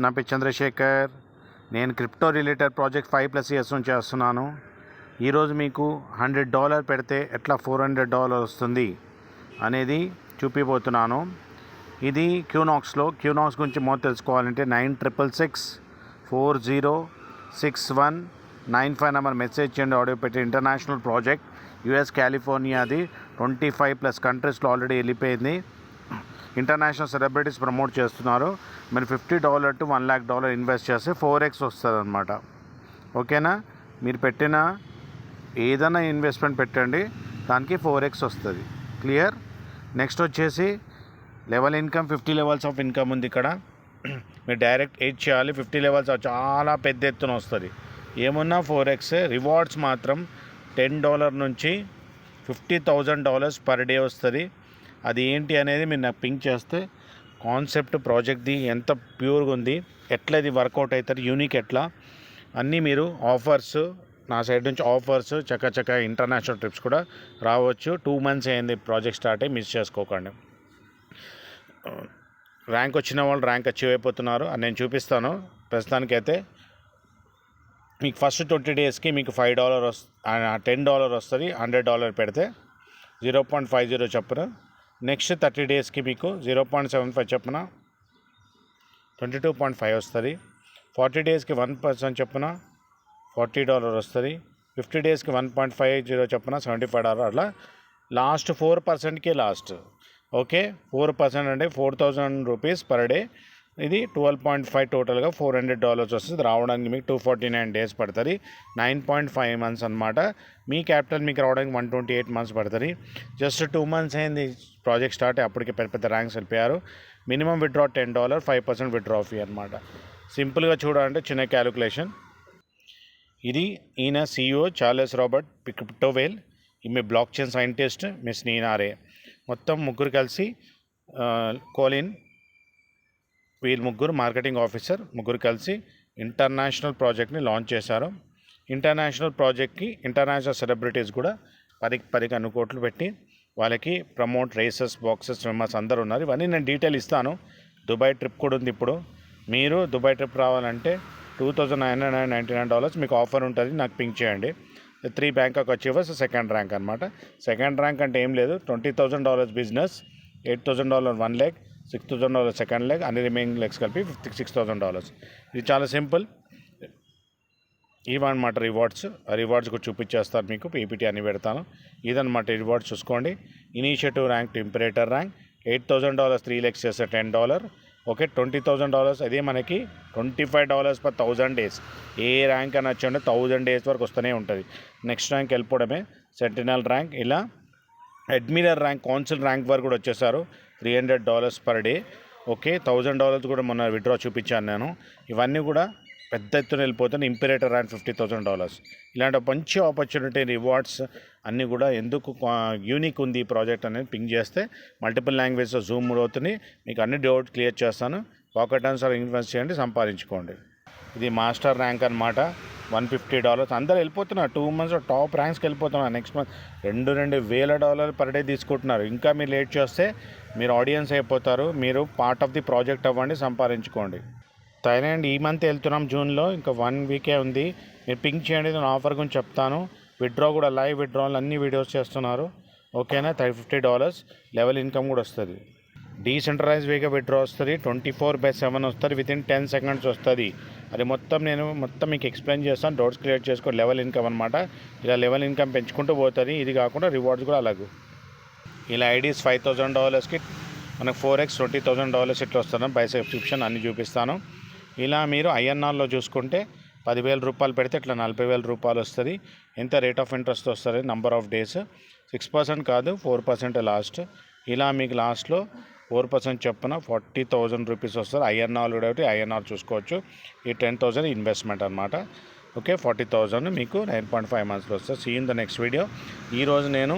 నా పేరు చంద్రశేఖర్. నేను క్రిప్టో రిలేటెడ్ ప్రాజెక్ట్ 5+ ఇయర్స్ నుంచి చేస్తున్నాను. ఈరోజు మీకు $100 పెడితే ఎట్లా $400 వస్తుంది అనేది చూపిపోతున్నాను. ఇది క్యూనాక్స్ గురించి మొత్తం తెలుసుకోవాలంటే 96406195 నెంబర్ మెసేజ్ చేయండి. ఆడియో పెట్టి ఇంటర్నేషనల్ ప్రాజెక్ట్ యుఎస్ కాలిఫోర్నియాది 25+ కంట్రీస్లో ఆల్రెడీ వెళ్ళిపోయింది. ఇంటర్నేషనల్ సెలబ్రిటీస్ ప్రమోట్ చేస్తున్నారు. మీరు $50 to $1 lakh ఇన్వెస్ట్ చేస్తే 4x వస్తుంది అన్నమాట. ఓకేనా? మీరు పెట్టిన ఏదైనా ఇన్వెస్ట్మెంట్ పెట్టండి, దానికి 4x వస్తుంది. క్లియర్? నెక్స్ట్ వచ్చేసి level income 50 levels of income ఉంది ఇక్కడ. మీరు డైరెక్ట్ 8 చేయాలి. 50 లెవెల్స్ చాలా పెద్ద ఎత్తున వస్తుంది. ఏమున్నా 4x. రివార్డ్స్ మాత్రం $10 నుంచి $50,000 పర్ డే వస్తుంది. అది ఏంటి అనేది మీరు నాకు పింక్ చేస్తే కాన్సెప్ట్ ప్రాజెక్ట్ది ఎంత ప్యూర్గా ఉంది, ఎట్లా ఇది వర్కౌట్ అవుతుంది, యూనిక్ ఎట్లా అన్నీ మీరు ఆఫర్స్ నా సైడ్ నుంచి ఆఫర్స్ చక్క ఇంటర్నేషనల్ ట్రిప్స్ కూడా రావచ్చు. 2 months అయింది ప్రాజెక్ట్ స్టార్ట్ అయ్యి, మిస్ చేసుకోకండి. ర్యాంక్ వచ్చిన వాళ్ళు ర్యాంక్ అచీవ్ అయిపోతున్నారు అని నేను చూపిస్తాను. ప్రస్తుతానికైతే మీకు ఫస్ట్ 20 daysకి మీకు $5 $10 వస్తుంది. $100 పెడితే 0.50 చొప్పున. నెక్స్ట్ 30 daysకి మీకు 0.75 చొప్పున 22.5 వస్తుంది. 40 daysకి 1% చొప్పున $40 వస్తుంది. 50 daysకి 1.50 చొప్పున $75. అట్లా లాస్ట్ 4%కి లాస్ట్. ఓకే, 4% అంటే ₹4,000 పర్ డే. ఇది 12.5 టోటల్గా $400 వస్తుంది. రావడానికి మీకు 249 days పడుతుంది. 9.5 months అనమాట. మీ క్యాపిటల్ మీకు రావడానికి 128 months పడుతుంది. జస్ట్ 2 months అయింది ప్రాజెక్ట్ స్టార్ట్, అప్పటికి పెద్ద ర్యాంక్స్ వెళ్ళిపోయారు. మినిమం విత్డ్రా $10, 5% విత్డ్రా ఫీ అనమాట. సింపుల్గా చూడాలంటే చిన్న క్యాలిక్యులేషన్. ఇది ఈయన CEO చార్లెస్ రాబర్ట్ క్రిప్టోవేల్, ఈమె blockchain scientist miss Nina Ray. మొత్తం ముగ్గురు కలిసి కోలిన్, వీళ్ళు ముగ్గురు మార్కెటింగ్ ఆఫీసర్, ముగ్గురు కలిసి ఇంటర్నేషనల్ ప్రాజెక్ట్ని లాంచ్ చేశారు. ఇంటర్నేషనల్ ప్రాజెక్ట్కి ఇంటర్నేషనల్ సెలబ్రిటీస్ కూడా 10 కోట్లు పెట్టి వాళ్ళకి ప్రమోట్ రేసెస్, బాక్సెస్, స్విమ్మర్స్ అందరూ ఉన్నారు. ఇవన్నీ నేను డీటెయిల్ ఇస్తాను. దుబాయ్ ట్రిప్ కూడా ఉంది. ఇప్పుడు మీరు దుబాయ్ ట్రిప్ రావాలంటే $2,999 మీకు ఆఫర్ ఉంటుంది. నాకు పింక్ చేయండి. 3 బ్యాంకాక్ అచీవర్స్ సెకండ్ ర్యాంక్ అనమాట. సెకండ్ ర్యాంక్ అంటే ఏం లేదు, $20,000 బిజినెస్, $8,000 1 leg, $6,000 సెకండ్ లెగ్, అన్ని రిమైనింగ్ లెగ్స్ కలిపి $56,000. ఇది చాలా సింపుల్. ఇవన్నమాట రివార్డ్స్. ఆ రివార్డ్స్ కూడా చూపించేస్తారు మీకు, పీపీటీ అన్ని పెడతాను. ఇదన్నమాట రివార్డ్స్ చూసుకోండి. Initiative rank to imperator rank $8,000 3 legs చేస్తే $10. ఓకే, $20,000. అదే మనకి $25 per 1000 days. ఏ ర్యాంక్ అని వచ్చి 1000 days వరకు వస్తూనే ఉంటుంది. నెక్స్ట్ ర్యాంక్ వెళ్ళిపోవడమే. సెంటినల్ ర్యాంక్, ఇలా అడ్మిరల్ ర్యాంక్, కౌన్సిల్ ర్యాంక్ వరకు కూడా వచ్చేసారు. $300 per day. ఓకే, $1,000 కూడా మొన్న విత్డ్రా చూపించాను నేను. ఇవన్నీ కూడా పెద్ద ఎత్తున వెళ్ళిపోతాను. ఇంపరేటర్ ర్యాంక్ $50,000. ఇలాంటి మంచి ఆపర్చునిటీ, రివార్డ్స్ అన్నీ కూడా ఎందుకు యూనిక్ ఉంది ఈ ప్రాజెక్ట్ అనేది పింక్ చేస్తే మల్టిపుల్ లాంగ్వేజ్లో జూమ్ అవుతుంది. మీకు అన్ని డౌట్ క్లియర్ చేస్తాను. పాకెట్ ఆన్సర్ ఇన్వెస్ట్ చేయండి, సంపాదించుకోండి. ఇది మాస్టర్ ర్యాంక్ అనమాట. $150. అందరూ వెళ్ళిపోతున్నారు. 2 months టాప్ ర్యాంక్స్కి వెళ్ళిపోతున్నారు. నెక్స్ట్ మంత్ $2,000 పర్ డే తీసుకుంటున్నారు. ఇంకా మీరు లేట్ చేస్తే మీరు ఆడియన్స్ అయిపోతారు. మీరు పార్ట్ ఆఫ్ ది ప్రాజెక్ట్ అవ్వండి, సంపాదించుకోండి. థాయిలాండ్ ఈ మంత్ వెళ్తున్నాం జూన్లో, ఇంకా 1 week ఉంది. మీరు పింక్ చేయండి, నేను ఆఫర్ గురించి చెప్తాను. విత్డ్రా కూడా లైవ్ విత్డ్రాలు అన్ని వీడియోస్ చేస్తున్నారు. ఓకేనా? $50 లెవెల్ ఇన్కమ్ కూడా వస్తుంది. డీసెంట్రలైజ్ వేగా విత్డ్రా వస్తుంది. 24/7 వస్తుంది. వితిన్ 10 seconds వస్తుంది. అది నేను మొత్తం మీకు ఎక్స్ప్లెయిన్ చేస్తాను. డౌట్స్ క్లియర్ చేసుకో. లెవెల్ ఇన్కమ్ అనమాట. ఇలా లెవెల్ ఇన్కమ్ పెంచుకుంటూ పోతుంది. ఇది కాకుండా రివార్డ్స్ కూడా అలాగే. ఇలా ఐడీస్ $5,000కి మనకు 4x $20,000 ఇట్లా వస్తుంది. బై సబ్స్క్రిప్షన్ అన్నీ చూపిస్తాను. ఇలా మీరు ఐఎన్ఆర్లో చూసుకుంటే $10,000 పెడితే ఇట్లా $40,000 వస్తుంది. ఎంత రేట్ ఆఫ్ ఇంట్రెస్ట్ వస్తుంది, నెంబర్ ఆఫ్ డేస్. 6% కాదు, 4% లాస్ట్. ఇలా మీకు లాస్ట్లో 4% చొప్పున $40,000 వస్తుంది. ఐఎన్ఆర్ కూడా ఐఎన్ఆర్ చూసుకోవచ్చు. ఈ 10,000 ఇన్వెస్ట్మెంట్ అనమాట. ఓకే, 40,000 మీకు 9.5 monthsలో వస్తుంది. See in the next video. ఈరోజు నేను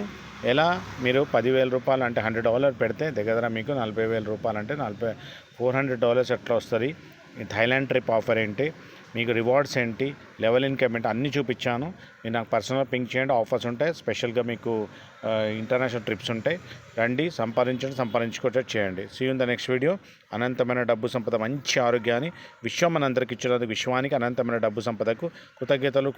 ఎలా మీరు $10,000 అంటే $100 పెడితే దగ్గర మీకు $40,000 అంటే $400 ఎట్లా వస్తుంది, ఈ థాయిలాండ్ ట్రిప్ ఆఫర్ ఏంటి, మీకు రివార్డ్స్ ఏంటి, లెవెల్ ఇన్కమ్ ఏంటి అన్నీ చూపించాను. మీరు నాకు పర్సనల్ పింక్ చేయండి, ఆఫర్స్ ఉంటాయి, స్పెషల్గా మీకు ఇంటర్నేషనల్ ట్రిప్స్ ఉంటాయి. రండి, సంపాదించుకోవచ్చ చేయండి. See in the next video. అనంతమైన డబ్బు సంపద, మంచి ఆరోగ్యాన్ని విశ్వం మనందరికి ఇచ్చినందుకు విశ్వానికి అనంతమైన డబ్బు సంపదకు కృతజ్ఞతలు.